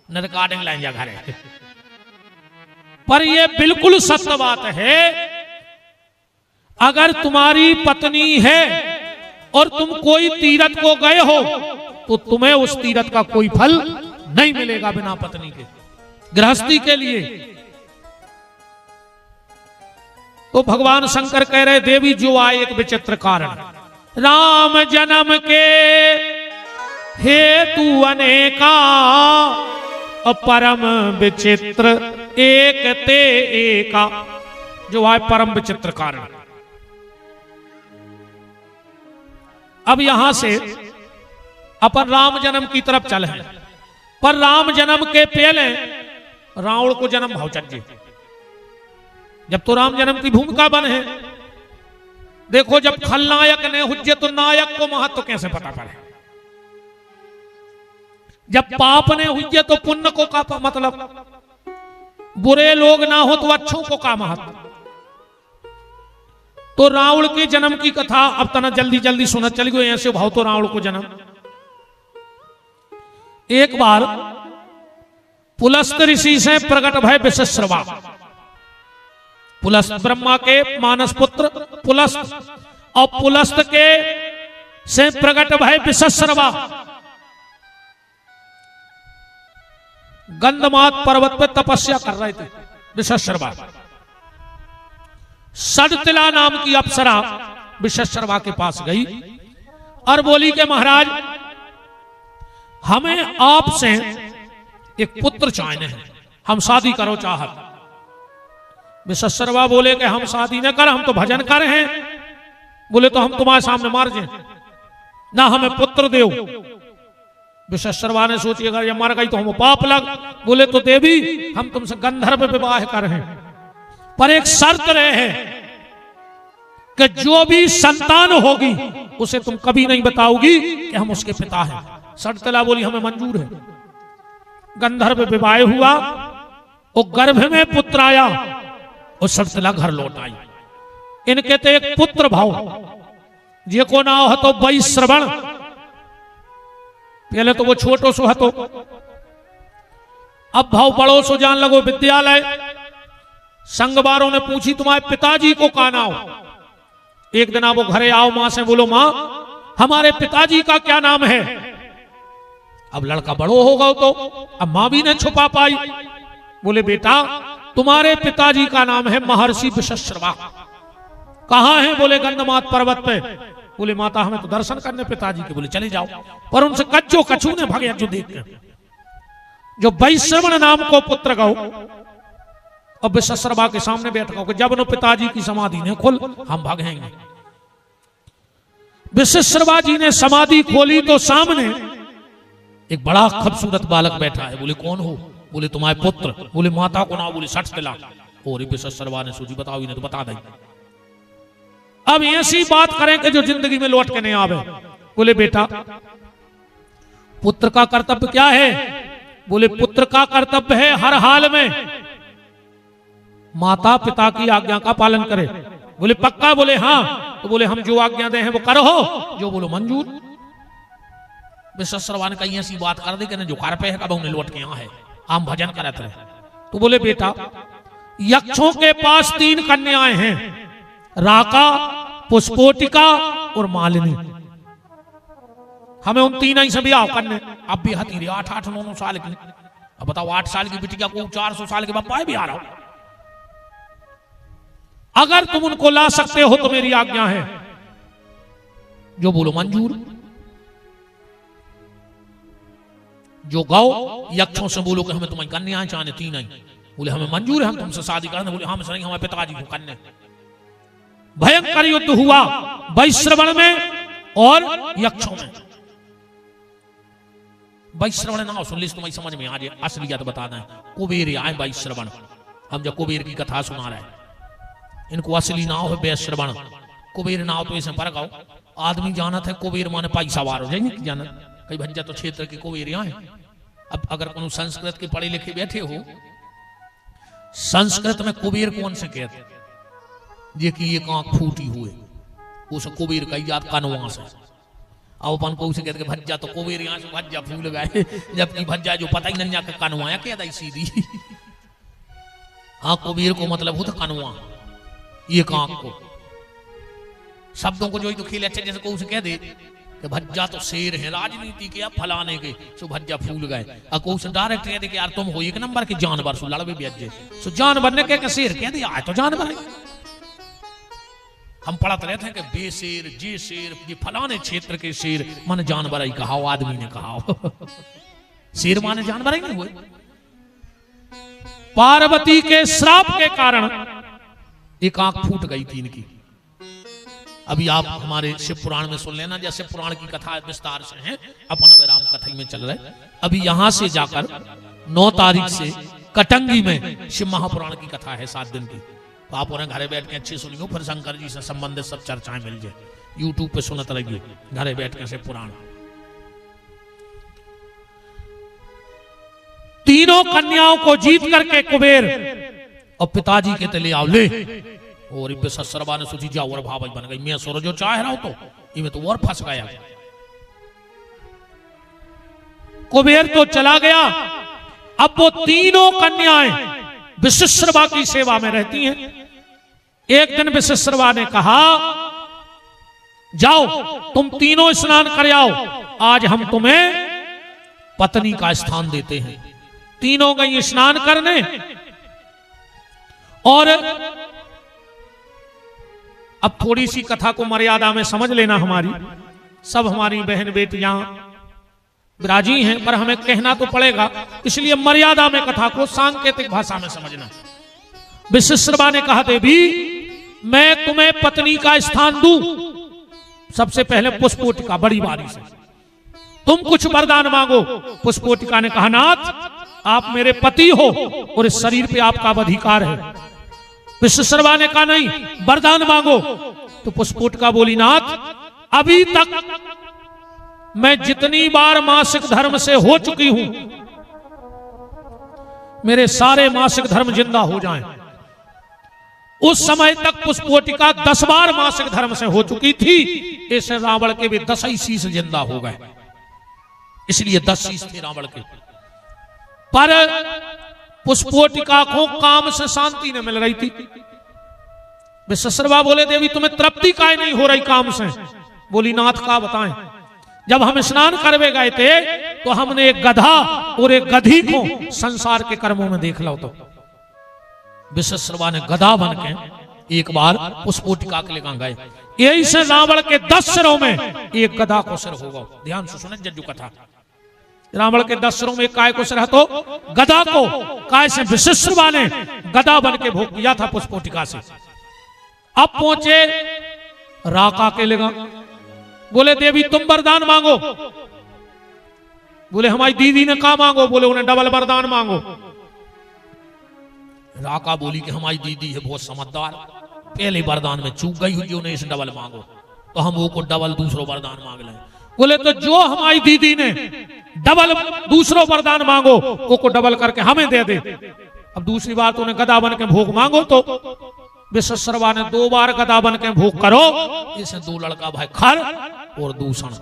न रिकॉर्डिंग लाइन जा घरे। पर यह बिल्कुल सत्य बात है, अगर तुम्हारी पत्नी है और तुम कोई तीर्थ को गए हो तो तुम्हें उस तीर्थ का कोई फल नहीं मिलेगा बिना पत्नी के। गृहस्थी के लिए तो भगवान शंकर कह रहे देवी जो आए एक विचित्र कारण, राम जन्म के हेतु अनेका परम विचित्र एक ते एका, जो आए परम विचित्र कारण। अब यहां से अपन राम जन्म की तरफ चल हैं, पर राम जन्म के पहले रावण को जन्म भाव चाहिए। जब तो राम जन्म की भूमिका बन है, देखो जब खलनायक ने हुज्जे तो नायक को महत्व कैसे पता पड़े, जब पाप ने हुज्जे तो पुण्य को का मतलब, बुरे लोग ना हो तो अच्छों को का महत्व। तो रावण के जन्म की कथा अब तना जल्दी जल्दी सुना चल गई। ऐसे भाव तो रावण को जन्म, एक बार पुलस्त ऋषि से प्रकट भय विश्रवा। पुलस्त ब्रह्मा के मानस पुत्र पुलस्त, और पुलस्त के से प्रकट भय विश्रवा गंधमात पर्वत पे तपस्या कर रहे थे। विश्रवा सडतिला नाम की अप्सरा विश्रवा के पास गई और बोली कि महाराज हमें आपसे एक पुत्र चाहिए हैं, हम शादी करो चाहत। विश्रवा बोले कि हम शादी न कर, हम तो भजन कर हैं। बोले तो हम तुम्हारे सामने मार जाए ना, हमें पुत्र दो। विश्रवा ने सोची अगर ये मर गई तो हम पाप लग। बोले तो देवी हम तुमसे गंधर्व विवाह कर हैं, पर एक शर्त रहे है कि जो भी संतान होगी उसे तुम कभी नहीं बताओगी कि हम उसके पिता हैं। सडतिला बोली हमें मंजूर है। गंधर्व विवाह हुआ, वो गर्भ में पुत्र आया और सडतिला घर लौट आई। इनके तो एक पुत्र भाव जे को नाम हो तो वैश्रवण, पहले तो वो छोटो सो हतो, अब भाव बड़ो सो जान लगो। विद्यालय संगवारों ने पूछी तुम्हारे पिताजी को का नाम। एक दिन वो घरे आओ मां से बोलो मां हमारे पिताजी का क्या नाम है। अब लड़का बड़ो होगा तो अब मां भी न छुपा पाई। बोले बेटा तुम्हारे पिताजी का नाम है महर्षि विश्रवा। कहां है? बोले गंधमात पर्वत पे। बोले माता हमें तो दर्शन करने पिताजी के। बोले चले जाओ, पर उनसे कच्चो कछू ने भगे जो देख के। जो वैश्रवण नाम को पुत्र गौ और विश्रवा के सामने बैठ गो, जब नो पिताजी की समाधि ने खोल हम भागेंगे। विश्रवा जी ने समाधि खोली तो सामने एक बड़ा खूबसूरत बालक बैठा है। बोले कौन हो? बोले तुम्हारे पुत्र। बोले माता को ना? बोले सडतिला। और विश्रवा ने सोची बताओ इन्हें तो बता दें। अब ऐसी बात करें कि जो जिंदगी में लौट के नहीं आवे। बोले बेटा पुत्र का कर्तव्य क्या है? बोले पुत्र का कर्तव्य है हर हाल में माता पिता की आज्ञा का पालन करे। बोले पक्का? बोले हाँ। तो बोले हम जो आज्ञा दे हैं वो करो, जो बोलो मंजूर। विश्वेश्वरवा ने कहीं ऐसी बात कर दी कि जो कर पे है कब उन्हें लौट के यहाँ है, हम भजन करते रहे। तो बोले बेटा यक्षों के पास 3 कन्याएं हैं, राका, पुष्पोटिका और मालिनी। हमें उन 3 ही से ब्याह करने। अब भी हती रही 8-8, 9-9 साल की। अब बताओ 8 साल की बिटिया को 400 साल के बाद भी आ रहा हो। अगर तुम उनको ला सकते हो तो मेरी आज्ञा है, जो बोलो मंजूर। जो गाओ यक्षों से बोलो कि हमें तुम्हारी कन्याएं चाहने 3 ही। बोले हमें मंजूर है, हम तुमसे शादी करने। बोले हम नहीं, हमारे पिताजी को करने। भयंकर युद्ध हुआ वैश्रवण में और यक्षों में। वैश्रवण नाम सुन ली तुम्हारी समझ में आ जाए, असलियत बताना है। कुबेर आए वैश्रवण, हम जब कुबेर की कथा सुना रहे हैं। इनको असली नाव है वैश्रवण, कुबेर नाव तो इसे पर गाओ। आदमी जानत है कुबेर माने पैसा वार हो जाए, जानत कई भंजा तो क्षेत्र के कुबेर यहाँ है। अब अगर कोनो संस्कृत के पढ़े लिखे बैठे हो, संस्कृत में कुबेर कौन से कहते? ये कि एक आंख फूटी हुए, उस कुबेर का याद कनवा से। अब अपन को उसे कहते भज्जा, तो कुबेर यहाँ से भज्जा फूल गए, जबकि भज्जा जो पता ही नहीं जाकर कनवाया कहता सीधी। हाँ कुबेर को मतलब हो तो कनवा, एक आंख को। शब्दों को जो ही तो खेल अच्छे जैसे को उसे कह दे कि भज्जा तो शेर है राजनीति के, अब फलाने के, सो भज्जा फूल गए। को उसे डायरेक्ट कह दे कि यार तुम हो 1 नंबर के जानवर, सो लड़वे बेजे, सो जानवर ने कह शेर कह दिया तो जानवर है। हम पढ़ते रहते हैं कि बेशेर, जे शेर, ये फलाने क्षेत्र के शेर माने जानवर ही कहा, आदमी ने कहा। शेर माने जानवर ही नहीं हुए। पार्वती के श्राप के कारण एक आंख फूट गई 3 की। अभी आप हमारे शिव पुराण में सुन लेना, जैसे पुराण की कथा विस्तार से है, अपन अब राम कथा में चल रहे। अभी यहां से जाकर 9 तारीख से कटंगी में शिव महापुराण की कथा है 7 दिन की। तो आप उन्हें घरे बैठ के अच्छे सुनियो, फिर शंकर जी से संबंधित सब चर्चाएं मिल जाए। यूट्यूब पे सुनत रहिए घरे बैठ के शिव पुराण। 3 कन्याओं को जीत करके कुबेर और पिताजी के तले आओ ले, और विश्वेश्वरवा ने सोची जा और भाव बन गई, मैं सोरो जो चाह रहा हूं तो इनमें तो और फंस गया। कुबेर तो चला गया। अब वो 3 कन्याएं विश्वेश्वरवा की सेवा में रहती हैं। एक दिन विश्वेश्वरवा ने कहा जाओ तुम 3 स्नान कर आओ, आज हम तुम्हें पत्नी का स्थान देते हैं। 3 गई स्नान करने, और अब थोड़ी सी कथा को मर्यादा में समझ लेना। हमारी सब हमारी बहन बेटियां विराजी हैं, पर हमें कहना तो पड़ेगा, इसलिए मर्यादा में कथा को सांकेतिक भाषा में समझना। विश्वेश्वरवा ने कहा देवी मैं तुम्हें पत्नी का स्थान दूं, सबसे पहले पुष्पोटिका बड़ी बारी से तुम कुछ वरदान मांगो। पुष्पोटिका ने कहा नाथ आप मेरे पति हो और इस शरीर पे आपका अधिकार है। विश्वेश्वरवा ने कहा नहीं वरदान मांगो। तो पुष्पोटिका बोली नाथ अभी तक मैं जितनी बार मासिक धर्म से हो चुकी हूं, मेरे सारे मासिक धर्म जिंदा हो जाएं। उस समय तक पुष्पोटिका 10 बार मासिक धर्म से हो चुकी थी, ऐसे रावण के भी 10 ही शीश जिंदा हो गए, इसलिए 10 शीश थे रावण के। पर पुष्पोटिका को काम से शांति न मिल रही थी। विश्वेश्वरवा बोले देवी तुम्हें तृप्ति काहे नहीं हो रही काम से? बोली नाथ का बताएं। जब हम स्नान करवे गए थे तो हमने एक गधा और एक गधी को संसार के कर्मों में देख लो। तो विश्वेश्वरवा ने गधा बन के एक बार पुष्पोटिका के लेकर गए। यही से रावण के 10 सिरों में एक गधा को सिर होगा। ध्यान से सुने जज्जू कथा। रावण के 10 सिरों में एक काय को सिर है, तो गधा को काय से विश्वेश्वरवा ने गधा बन के भोग किया था पुष्पोटिका से। अब पहुंचे राका के लेगा, बोले देवी तुम वरदान मांगो। बोले हमारी दीदी ने कहा मांगो। बोले उन्हें डबल वरदान मांगो। राका बोली कि हमारी दीदी है बहुत समझदार, पहले वरदान में चूक गई हुई, उन्हें इसे डबल मांगो। तो हम वो को डबल दूसरो वरदान मांग लें। बोले तो जो हमारी दीदी ने डबल दूसरो वरदान मांगो वो को डबल करके हमें दे दे। अब दूसरी बार तो उन्हें गधा बन के भोग मांगो। तो विश्वशर्मा ने 2 बार गदा बन के भूख करो, इसे 2 लड़का भाई खर और दूषण।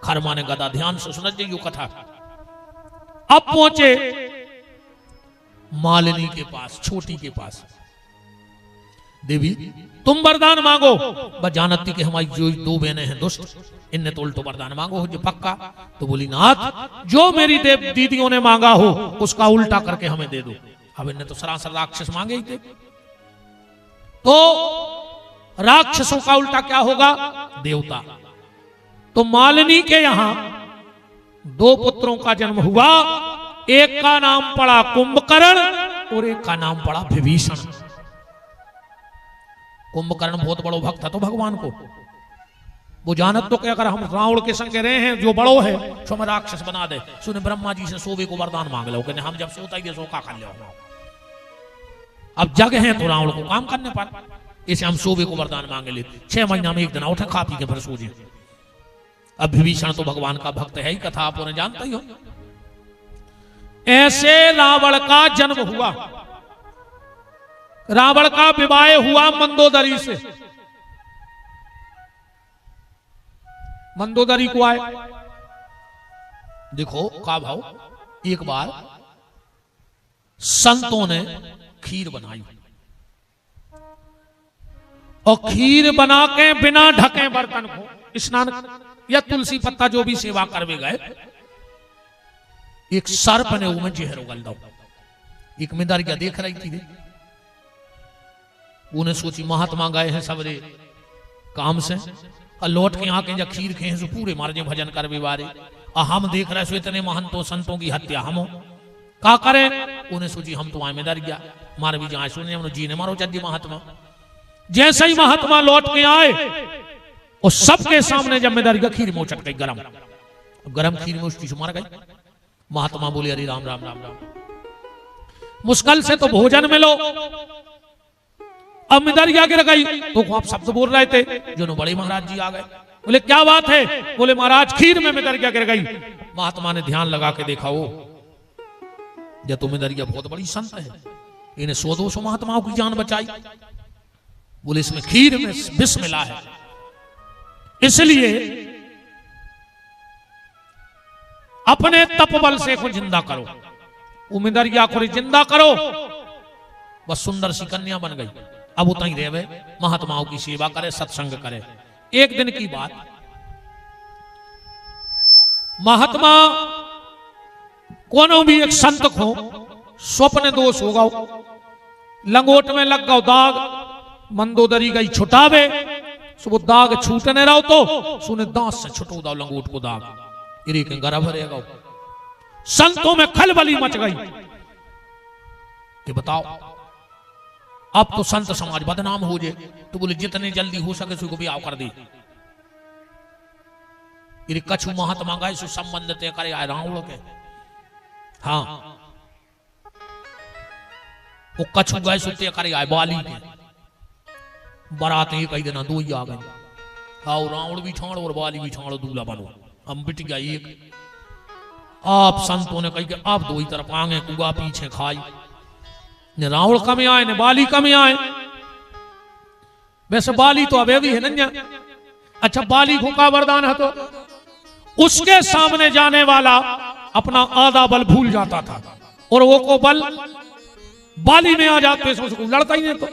खर माने गदा, ध्यान से सुन जाइयो कथा। अब पहुंचे मालिनी के पास, छोटी के पास। देवी तुम वरदान मांगो। बस जानती कि हमारी जो 2 बहनें हैं दुष्ट, इनने तो उल्टो वरदान मांगो हो जो पक्का। तो बोली नाथ जो मेरी देव दीदियों ने मांगा हो उसका उल्टा करके हमें दे दो। अब इनने तो सरासर राक्षस मांगे ही थे, तो राक्षसों का उल्टा क्या होगा? देवता। तो मालिनी के यहां 2 पुत्रों का जन्म हुआ। एक का नाम पड़ा कुंभकर्ण और एक का नाम पड़ा विभीषण। कुंभकर्ण बहुत बड़ो भक्त था तो भगवान को वो जानत तो कि अगर हम रावण के संग रहे हैं जो बड़ो है सो हमें राक्षस बना दे। सुने ब्रह्मा जी से सोवे को वरदान मांग लो, कहने हम जब सोता ही सोखा खा लो। अब जग है तो रावण को काम करने पर, इसे हम सोवे को वरदान मांगे ले। 6 महीना में एक दिन उठे खा पी के फिर सो जाए। अब विभीषण तो भगवान का भक्त है ही, कथा आप उन्हें जानते ही हो। ऐसे रावण का जन्म हुआ। रावण का विवाह हुआ मंदोदरी से। मंदोदरी को आए, देखो का भाव। एक बार संतों ने खीर बनाई और खीर बना के बिना ढके बर्तन को स्नान या तुलसी पत्ता जो भी सेवा करवे गए, एक सर्प ने उमें जहर उगल दो। एक मिदारिया देख रही थी, उन्हें सोची महात्मा गए हैं सबरे काम से और लौट के आके जब खीर खे हैं पूरे मार्जे भजन कर बिवारे, और हम देख रहे सो इतने महंतों संतों की हत्या हम का करें। उन्हें सोची हम तो आए मिदारिया मार भी जाए सुने जी ने मारो जल्दी महात्मा। जैसे ही महात्मा लौट के आए और सबके सामने जब मिदारिया खीर में उचट गई गरम, गरम खीर में उसकी मार गई। महात्मा बोले अरे राम राम राम राम, मुश्किल से तो भोजन मिलो। अब मिदारिया गिर गई तो आप शब्द बोल रहे थे जो बड़े महाराज जी आ गए। बोले क्या बात है? बोले महाराज खीर में मिदारिया गिर गई। महात्मा ने ध्यान लगा के देखा, वो जब तो मिदारिया बहुत बड़ी संत है, इन्हें 100-200 महात्माओं की जान बचाई। बोले इसमें खीर में विष मिला है, इसलिए अपने तप बल से को जिंदा करो। वो मिदारिया को जिंदा करो, बस सुंदर सी कन्या बन गई। अब उतना ही रहे, महात्माओं की सेवा करे, सत्संग करे। एक दिन की बात, महात्मा कोनो भी एक संत को स्वप्न दोष होगा, लंगोट में लग गौ दाग, मंदोदरी गई छुटावे, सो वो दाग छूटने रहो तो सुने दांत से छुटो दाओ लंगोट को दाग, इरी के गर्भ रहेगा। संतों में खलबली मच गई कि बताओ अब तो संत समाज बदनाम हो जाए। तो बोले जितने जल्दी हो सके उसको ब्याह कर दे। कछु महात्मा गए सो संबंध तय करे आए रावण के। हाँ वो कछु गए सो तय करे आए बाली के। बारात एक ही दिन 2 ही आ गए। हाँ रावण भी छाड़ो और बाली भी छाड़ो, दूल्हा बनो। हम बिट गया एक। आप संतों ने कही कि आप 2 ही तरफ आगे कुआ पीछे खाई, ने रावण कम आए ने बाली कम आए। वैसे बाली तो अबे भी है नन्या। अच्छा बाली को का वरदान है तो उसके सामने जाने वाला अपना आधा बल भूल जाता था और वो को बल बाली में आ जाते तो उसको लड़ता ही नहीं। तो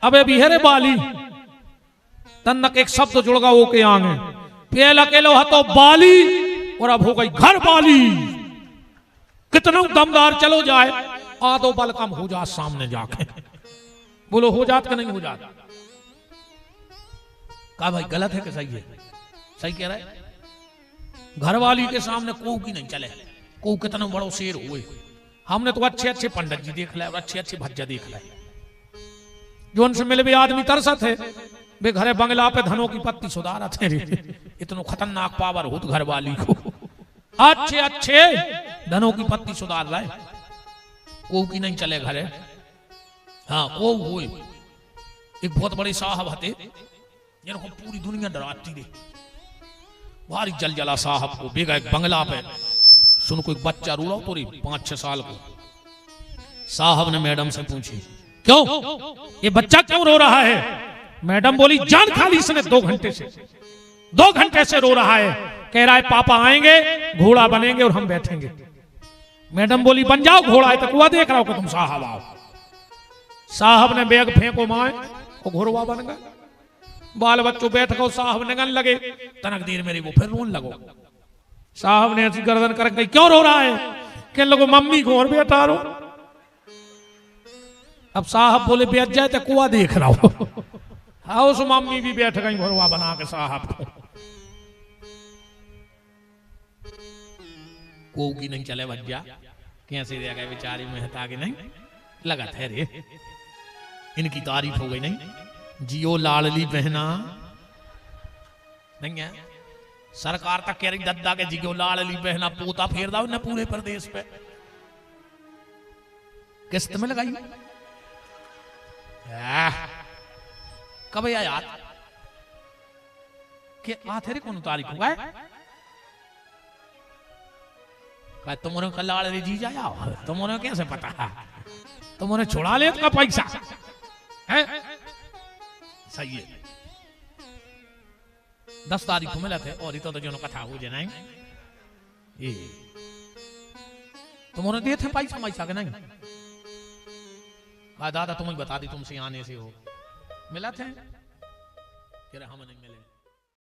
अबे भी है रे बाली तन्नक एक शब्द जुड़ गया वो के आगे पेल अकेलो है तो बाली और अब हो गई घर बाली। कितना दमदार चलो जाए आधो बल कम हो जा सामने जाके। बोलो हो जात कि नहीं हो जात? कहा भाई गलत है कि सही है? सही कह रहा है। घर वाली के सामने को की नहीं चले, को कितना बड़ो शेर हुए। हमने तो अच्छे अच्छे पंडित जी देख लाए, अच्छे अच्छे भज्जा देख लाए, जो उनसे मिले भी आदमी तरसत है। वे घरे बंगला पे धनों की पत्ती सुधारा थे। इतना खतरनाक पावर हो घर वाली को। अच्छे अच्छे धनों की पत्ती सुधार रहा है, को की नहीं चले घरे। हाँ को हुए एक बहुत बड़े साहब हते जिनको पूरी दुनिया डराती रही। भारी जलजला साहब को बेगा एक बंगला पे सुन कोई बच्चा रूड़ा तो रही 5-6 साल को। साहब ने मैडम से पूछी क्यों, ये बच्चा क्यों रो रहा है? मैडम बोली जान खा ली इसने 2 घंटे से, 2 घंटे से रो रहा है, कह रहा है पापा आएंगे, घोड़ा बनेंगे और हम बैठेंगे। मैडम बोली बन जाओ घोड़ा, है तो कुआ देख रहा हो कि तुम साहब आओ। साहब ने बैग फेंको माए, वो घोड़वा बन गए। बाल बच्चों बैठ गए, साहब ने गन लगे, तनक देर मेरी वो फिर रोन लगो। साहब ने ऐसी गर्दन कर गई, क्यों रो रहा है? कहने लगो मम्मी को और बेटा रो। अब साहब बोले बैठ जाए तो कुआ देख रहा हो। हाँ उस मम्मी भी बैठ गई घोड़वा बना के साहब को। को की नहीं चले बच जा, कैसे रह गए बेचारी मेहता के नहीं लगा थे रे। इनकी तारीफ हो गई नहीं, जियो लाडली बहना नहीं है। सरकार तक कह रही दद्दा के जियो लाडली बहना, पोता फेर दाओ न पूरे प्रदेश पे। किस्त में लगाई कब याद के आथे रे कौन तारीख हुआ है? तुमने कल जी जाया, तुमने कैसे पता? तुमने छोड़ा ले का पैसा है? सही है, 10 तारीख को मिला थे और तो जो कथा हो जाए ये तुमने दिए थे पैसा पैसा के नहीं? दादा तुम्हें बता दी तुमसे आने से हो मिला थे, हम नहीं मिले।